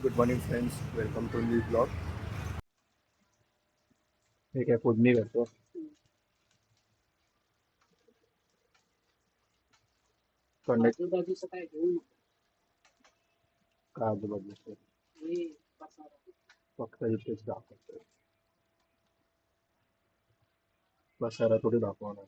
Good morning friends, welcome to new blog. हे काय फोडणी करतो. काजू आजूबाजूचं काय घेऊ नको. आजूबाजूचं फक्त इथेच दाखवतो. पसारा थोडी दाखवणार.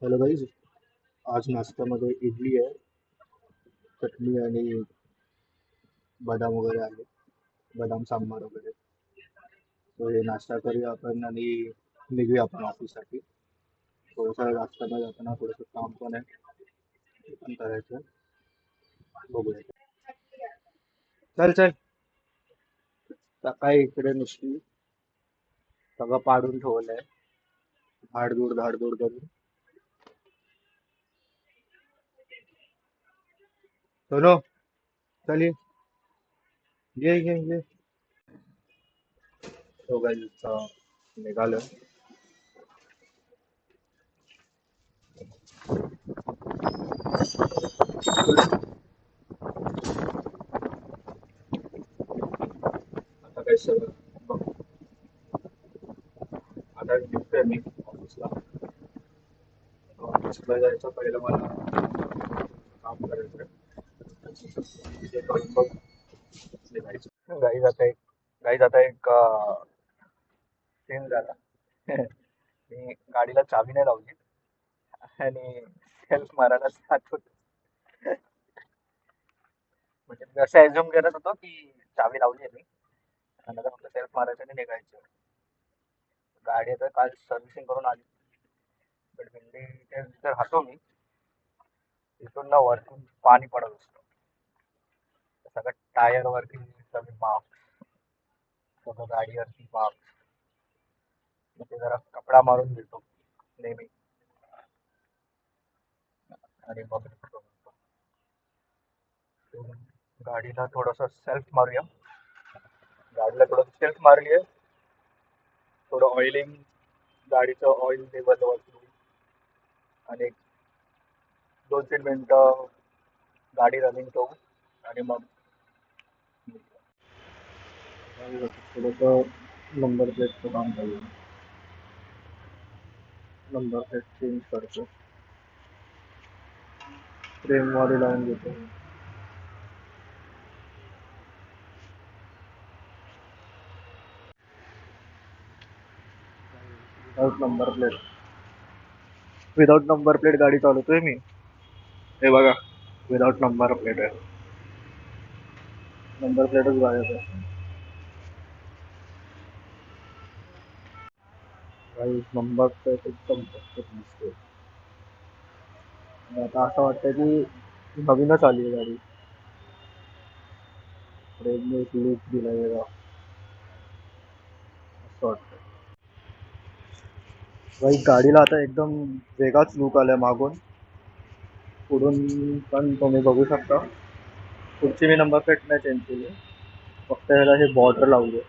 हॅलो गाईज, आज नाश्त्यामध्ये इडली आहे, चटणी आणि बदाम वगैरे आहे. बदाम सांबार वगैरे. तो हे नाश्ता करूया आपण आणि निघूया आपण ऑफिससाठी. थोडंसं नाश्त्याला जाताना थोडंसं काम पण आहे, ते पण करायचं. बघूया. चल चल. सकाळी इकडे नुसती सगळं पाडून ठेवलंय, धाडधूड करून. सोनो, चल ये. तो गाईचा निघालं. आता काय सगळं आता निघतोय मी ऑफिसला. ऑफिसला जायचं पहिलं मला काम करायचं. ते करून मग निघायचं. गाई जाता एक सीन झाला. मी गाडीला चाबी नाही लावली आणि सेल्फ मारायला स्टार्ट होतो. म्हणजे मी असं ऍझ्युम करत होतो की चाबी लावली आहे मी आणि आता फक्त सेल्फ मारायचं आणि निघायचं. गाडी आता काल सर्व्हिसिंग करून आली, पण दिंडी जिथे राहतो मी तिथून ना वरतून पाणी पडत असतं. सगळं टायर वरती सगळे मार्क्स, सगळं गाडीवरती मार्क्स. मग ते जरा कपडा मारून देतो नेहमी आणि मग निघतो. गाडीला थोडस सेल्फ मारूया. गाडीला थोडं सेल्फ मारली, थोडं ऑइलिंग, गाडीचं ऑइल लेवल वरती आणि एक 2-3 मिनिटं गाडी रनिंग ठेवू आणि मग थोडंसं नंबर प्लेटचं काम करूया. नंबर प्लेट चेंज करतो, फ्रेमवाले लावून देतो. विदाउट नंबर प्लेट गाडी चालवतोय मी. हे बघा, विदाउट नंबर प्लेट आहे. नंबर प्लेटच गायब आहे. काही नंबर प्लेट एकदम दिसते. आता असं वाटतं की नवीनच आली आहे गाडी. फ्रेमने एक लूक दिला वेगळा असं वाटतं. भाई गाडीला आता एकदम वेगळाच लुक आलाय मागून. पुढून पण तुम्ही बघू शकता. पुढची मी नंबर प्लेट नाही चेंज केली, फक्त ह्याला हे बॉर्डर लावले,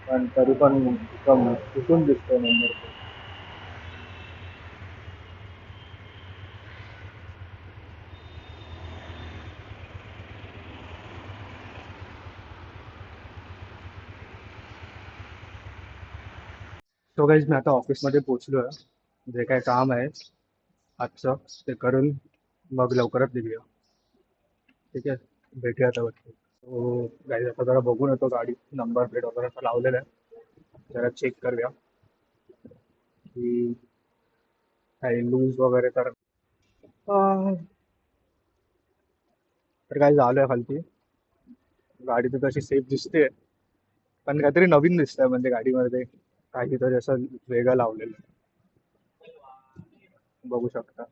पण तरी पण एकदम कुठून दिसतोय नंबर प्लेट. तो गाईज मी आता ऑफिसमध्ये पोचलो आहे. जे काय काम आहे आजचं ते करून मग लवकरच निघूया. ठीक आहे, भेटूया आता वरती. तो गाईज आता जरा बघून येतो, गाडी नंबर प्लेट वगैरे असं लावलेलं आहे, जरा चेक करूया की काही लूज वगैरे तर काही झालं आहे खालती. गाडी तर तशी सेफ दिसते, पण काहीतरी नवीन दिसतंय म्हणजे गाडीमध्ये काहीतरी असं वेगळं लावलेलं. बघू शकता.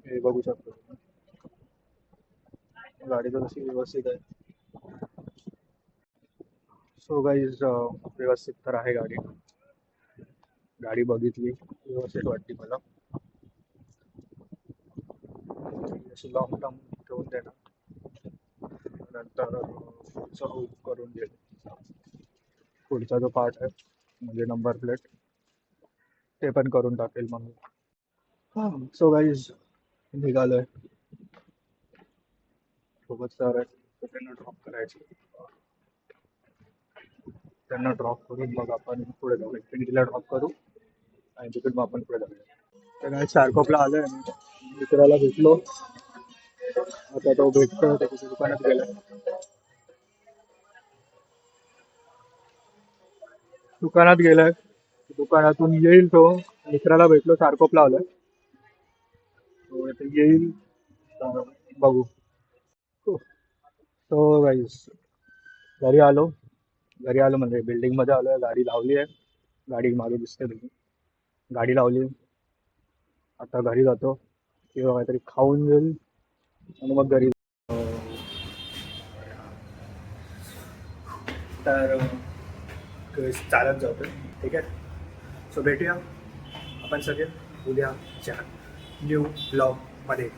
हे बघू शकतो तुम्ही. गाडी तर तशी व्यवस्थित आहे. सो गाईज व्यवस्थित तर आहे गाडी. गाडी बघितली व्यवस्थित वाटली मला. अशी लॉंग टर्म ठेवून देणार. नंतर पुढचं हुक करून देईल. पुढचा जो पार्ट आहे म्हणजे नंबर प्लेट ते पण करून टाकेल मग. हां सो गाईज निघालोय. सोबत सर आहे तर त्यांना ड्रॉप करायचे. त्यांना ड्रॉप करून मग आपण पुढे जाऊ. इन्फिनिटीला ड्रॉप करू आणि तिकडून मग आपण पुढे जाऊया. तर काय चारकोपला आलोय मी. मित्राला भेटलो. आता तो भेटतो त्याच्या दुकानात गेलाय. दुकानात गेलाय. दुकानातून येईल तो. मित्राला भेटलो चारकोपला आलोय. तो आता येईल. तर बघू. तो गाईस घरी आलो. घरी आलो म्हणजे बिल्डिंग मध्ये आलोय. गाडी लावली आहे. गाडी मागे दिसते तुम्ही. गाडी लावली. आता घरी जातो किंवा काहीतरी खाऊन घेईल आणि मग घरी. तर चालत जातोय. ठीक आहे. सो भेटूया आपण सगळे उद्याच्या न्यू ब्लॉगमध्ये.